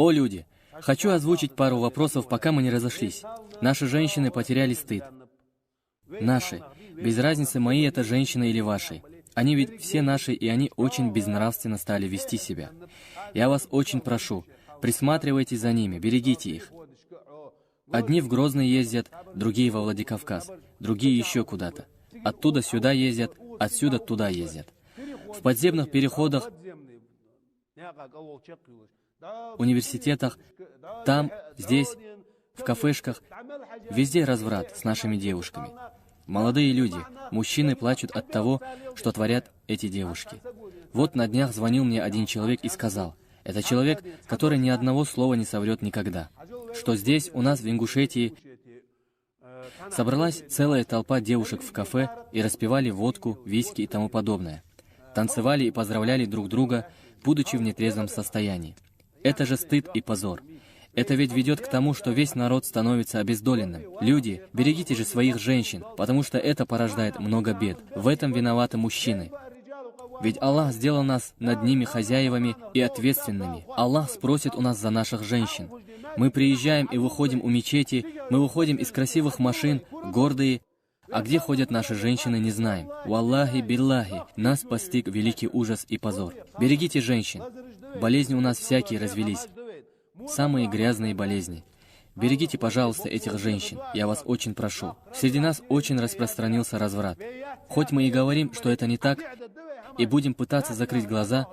О, люди! Хочу озвучить пару вопросов, пока мы не разошлись. Наши женщины потеряли стыд. Наши. Без разницы, мои это женщины или ваши. Они ведь все наши, и они очень безнравственно стали вести себя. Я вас очень прошу, присматривайте за ними, берегите их. Одни в Грозный ездят, другие во Владикавказ, другие еще куда-то. Оттуда сюда ездят, отсюда туда ездят. В подземных переходах, университетах, там, здесь, в кафешках, везде разврат с нашими девушками. Молодые люди, мужчины плачут от того, что творят эти девушки. Вот на днях звонил мне один человек и сказал, это человек, который ни одного слова не соврет никогда, что здесь, у нас в Ингушетии, собралась целая толпа девушек в кафе и распивали водку, виски и тому подобное. Танцевали и поздравляли друг друга, будучи в нетрезвом состоянии. Это же стыд и позор. Это ведь ведет к тому, что весь народ становится обездоленным. Люди, берегите же своих женщин, потому что это порождает много бед. В этом виноваты мужчины. Ведь Аллах сделал нас над ними хозяевами и ответственными. Аллах спросит у нас за наших женщин. Мы приезжаем и выходим у мечети, мы выходим из красивых машин, гордые. А где ходят наши женщины, не знаем. Валлахи биллахи, нас постиг великий ужас и позор. Берегите женщин. Болезни у нас всякие развелись. Самые грязные болезни. Берегите, пожалуйста, этих женщин. Я вас очень прошу. Среди нас очень распространился разврат. Хоть мы и говорим, что это не так, и будем пытаться закрыть глаза,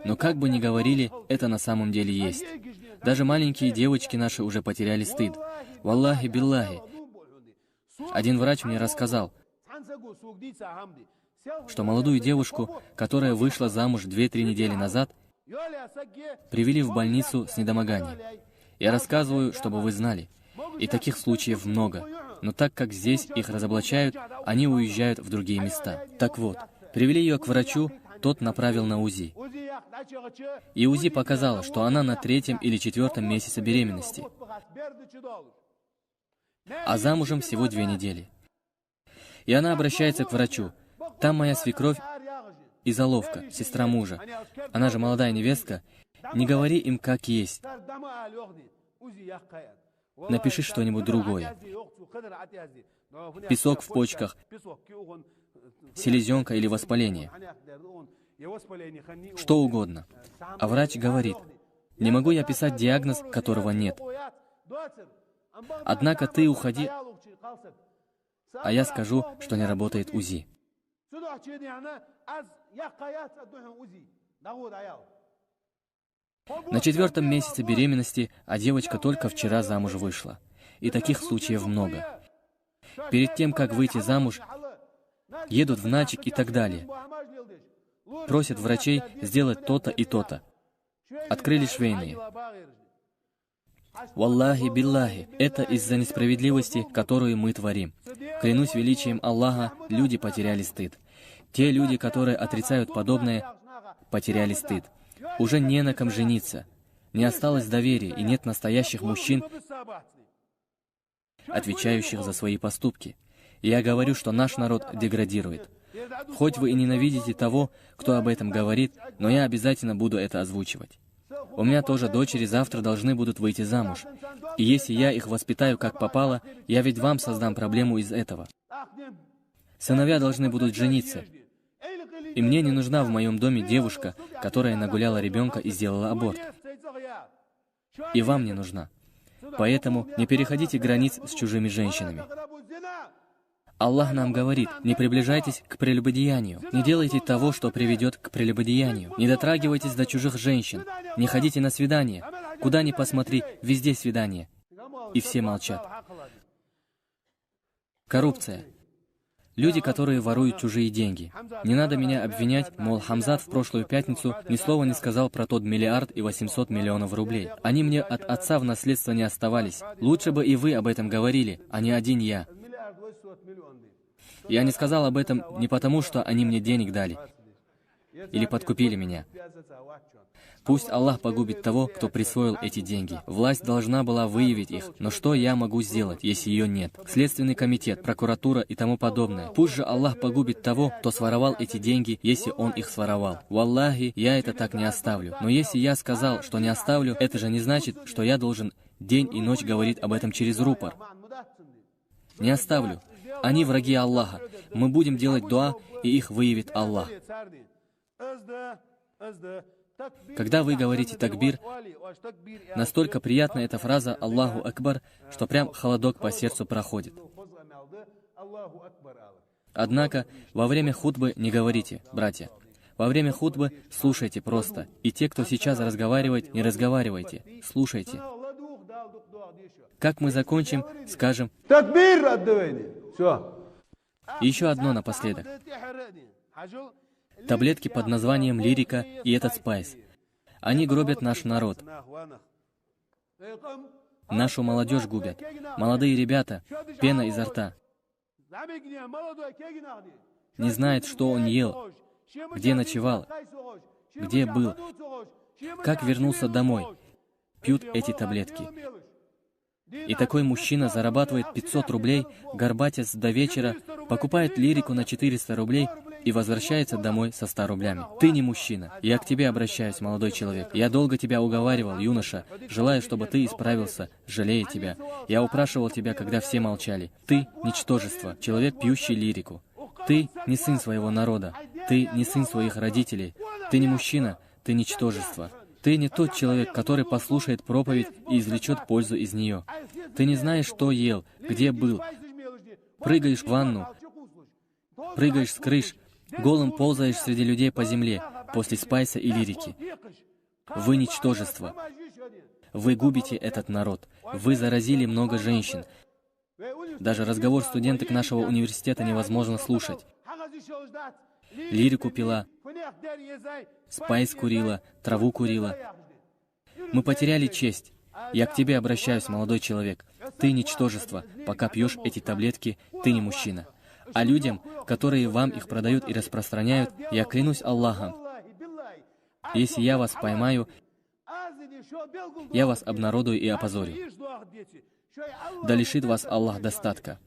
но как бы ни говорили, это на самом деле есть. Даже маленькие девочки наши уже потеряли стыд. Валлахи биллахи. Один врач мне рассказал, что молодую девушку, которая вышла замуж 2-3 недели назад, привели в больницу с недомоганием. Я рассказываю, чтобы вы знали. И таких случаев много. Но так как здесь их разоблачают, они уезжают в другие места. Так вот, привели ее к врачу, тот направил на УЗИ. И УЗИ показало, что она на 3-м или 4-м месяце беременности. А замужем всего 2 недели. И она обращается к врачу. Там моя свекровь и заловка, сестра мужа. Она же молодая невестка. Не говори им, как есть. Напиши что-нибудь другое. Песок в почках, селезенка или воспаление. Что угодно. А врач говорит, не могу я писать диагноз, которого нет. Однако ты уходи, а я скажу, что не работает УЗИ. На 4-м месяце беременности, а девочка только вчера замуж вышла. И таких случаев много. Перед тем, как выйти замуж, едут в Начик и так далее. Просят врачей сделать то-то и то-то. Открыли швейные. Валлахи биллахи, это из-за несправедливости, которую мы творим. Клянусь величием Аллаха, люди потеряли стыд. Те люди, которые отрицают подобное, потеряли стыд. Уже не на ком жениться. Не осталось доверия, и нет настоящих мужчин, отвечающих за свои поступки. И я говорю, что наш народ деградирует. Хоть вы и ненавидите того, кто об этом говорит, но я обязательно буду это озвучивать. У меня тоже дочери завтра должны будут выйти замуж. И если я их воспитаю как попало, я ведь вам создам проблему из этого. Сыновья должны будут жениться. И мне не нужна в моем доме девушка, которая нагуляла ребенка и сделала аборт. И вам не нужна. Поэтому не переходите границ с чужими женщинами. Аллах нам говорит, не приближайтесь к прелюбодеянию, не делайте того, что приведет к прелюбодеянию, не дотрагивайтесь до чужих женщин, не ходите на свидания, куда ни посмотри, везде свидания. И все молчат. Коррупция. Люди, которые воруют чужие деньги. Не надо меня обвинять, мол, Хамзат в прошлую пятницу ни слова не сказал про тот 1 800 000 000 рублей. Они мне от отца в наследство не оставались. Лучше бы и вы об этом говорили, а не один я. Я не сказал об этом не потому, что они мне денег дали. или подкупили меня. Пусть Аллах погубит того, кто присвоил эти деньги. Власть должна была выявить их, но что я могу сделать, если ее нет? Следственный комитет, прокуратура и тому подобное. Пусть же Аллах погубит того, кто своровал эти деньги, если он их своровал. Валлахи, я это так не оставлю. Но если я сказал, что не оставлю, это же не значит, что я должен день и ночь говорить об этом через рупор. Не оставлю. Они враги Аллаха. Мы будем делать дуа, и их выявит Аллах. Когда вы говорите такбир, настолько приятна эта фраза «Аллаху Акбар», что прям холодок по сердцу проходит. Однако, во время хутбы не говорите, братья. Во время хутбы слушайте просто. И те, кто сейчас разговаривает, не разговаривайте. Слушайте. Как мы закончим, скажем и еще одно напоследок. Таблетки под названием лирика и этот спайс. Они гробят наш народ. Нашу молодежь губят. Молодые ребята, пена изо рта. Не знает, что он ел, где ночевал, где был, как вернулся домой. Пьют эти таблетки. И такой мужчина зарабатывает 500 рублей, горбатясь до вечера, покупает лирику на 400 рублей и возвращается домой со 100 рублями. Ты не мужчина. Я к тебе обращаюсь, молодой человек. Я долго тебя уговаривал, юноша, желая, чтобы ты исправился, жалея тебя. Я упрашивал тебя, когда все молчали. Ты — ничтожество, человек, пьющий лирику. Ты не сын своего народа. Ты не сын своих родителей. Ты не мужчина, ты ничтожество. Ты не тот человек, который послушает проповедь и извлечет пользу из нее. Ты не знаешь, что ел, где был. Прыгаешь в ванну, прыгаешь с крыш, голым ползаешь среди людей по земле после спайса и лирики. Вы ничтожество. Вы губите этот народ. Вы заразили много женщин. Даже разговор студенток нашего университета невозможно слушать. Лирику пила, спайс курила, траву курила. Мы потеряли честь. Я к тебе обращаюсь, молодой человек. Ты ничтожество. Пока пьешь эти таблетки, ты не мужчина. А людям, которые вам их продают и распространяют, я клянусь Аллахом, если я вас поймаю, я вас обнародую и опозорю. Да лишит вас Аллах достатка.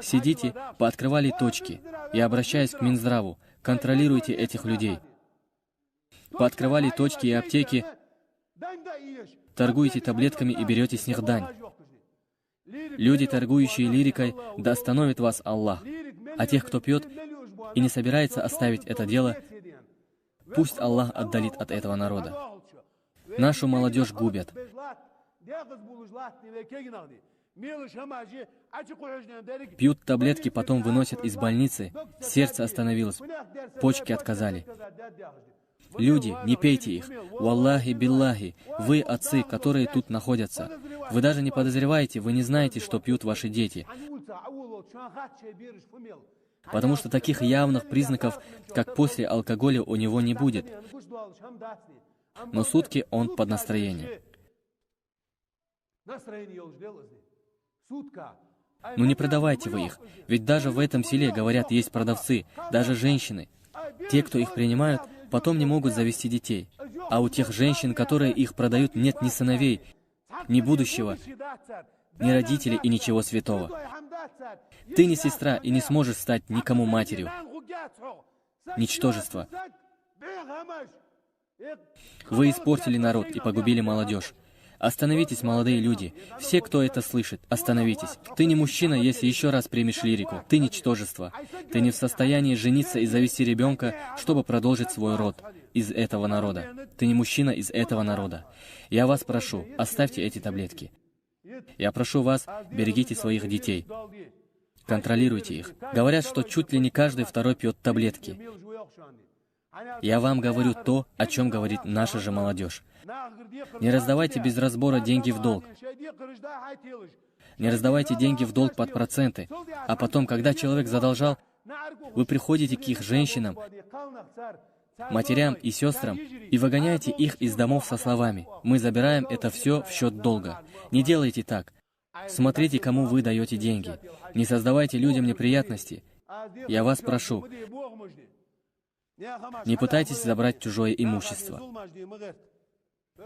Сидите, пооткрывали точки. Я обращаюсь к Минздраву. Контролируйте этих людей. Пооткрывали точки и аптеки, торгуете таблетками и берете с них дань. Люди, торгующие лирикой, да остановит вас Аллах. А тех, кто пьет и не собирается оставить это дело, пусть Аллах отдалит от этого народа. Нашу молодежь губят. Пьют таблетки, потом выносят из больницы, сердце остановилось, почки отказали. Люди, не пейте их. Валлахи биллахи, вы отцы, которые тут находятся. Вы даже не подозреваете, вы не знаете, что пьют ваши дети. Потому что таких явных признаков, как после алкоголя, у него не будет. Но сутки он под настроение. Ну не продавайте вы их, ведь даже в этом селе, говорят, есть продавцы, даже женщины. Те, кто их принимают, потом не могут завести детей. А у тех женщин, которые их продают, нет ни сыновей, ни будущего, ни родителей и ничего святого. Ты не сестра и не сможешь стать никому матерью. Ничтожество. Вы испортили народ и погубили молодежь. Остановитесь, молодые люди. Все, кто это слышит, остановитесь. Ты не мужчина, если еще раз примешь лирику. Ты ничтожество. Ты не в состоянии жениться и завести ребенка, чтобы продолжить свой род из этого народа. Ты не мужчина из этого народа. Я вас прошу, оставьте эти таблетки. Я прошу вас, берегите своих детей. Контролируйте их. Говорят, что чуть ли не каждый второй пьет таблетки. Я вам говорю то, о чем говорит наша же молодежь. Не раздавайте без разбора деньги в долг. Не раздавайте деньги в долг под проценты. А потом, когда человек задолжал, вы приходите к их женщинам, матерям и сестрам и выгоняете их из домов со словами: «Мы забираем это все в счет долга». Не делайте так. Смотрите, кому вы даете деньги. Не создавайте людям неприятности. Я вас прошу. Не пытайтесь забрать чужое имущество.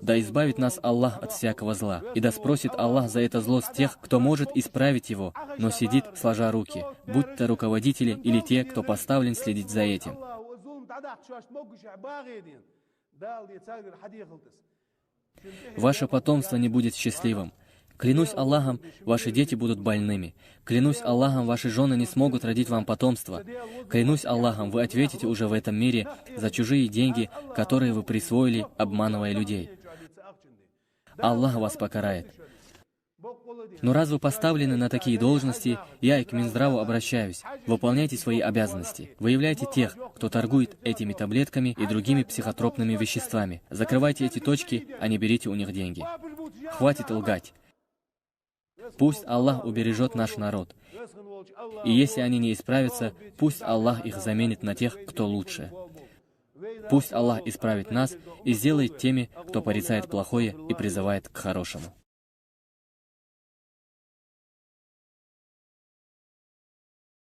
Да избавит нас Аллах от всякого зла, и да спросит Аллах за это зло с тех, кто может исправить его, но сидит, сложа руки, будь то руководители или те, кто поставлен следить за этим. Ваше потомство не будет счастливым. Клянусь Аллахом, ваши дети будут больными. Клянусь Аллахом, ваши жены не смогут родить вам потомство. Клянусь Аллахом, вы ответите уже в этом мире за чужие деньги, которые вы присвоили, обманывая людей. Аллах вас покарает. Но раз вы поставлены на такие должности, я и к Минздраву обращаюсь. Выполняйте свои обязанности. Выявляйте тех, кто торгует этими таблетками и другими психотропными веществами. Закрывайте эти точки, а не берите у них деньги. Хватит лгать. Пусть Аллах убережет наш народ. И если они не исправятся, пусть Аллах их заменит на тех, кто лучше. Пусть Аллах исправит нас и сделает теми, кто порицает плохое и призывает к хорошему.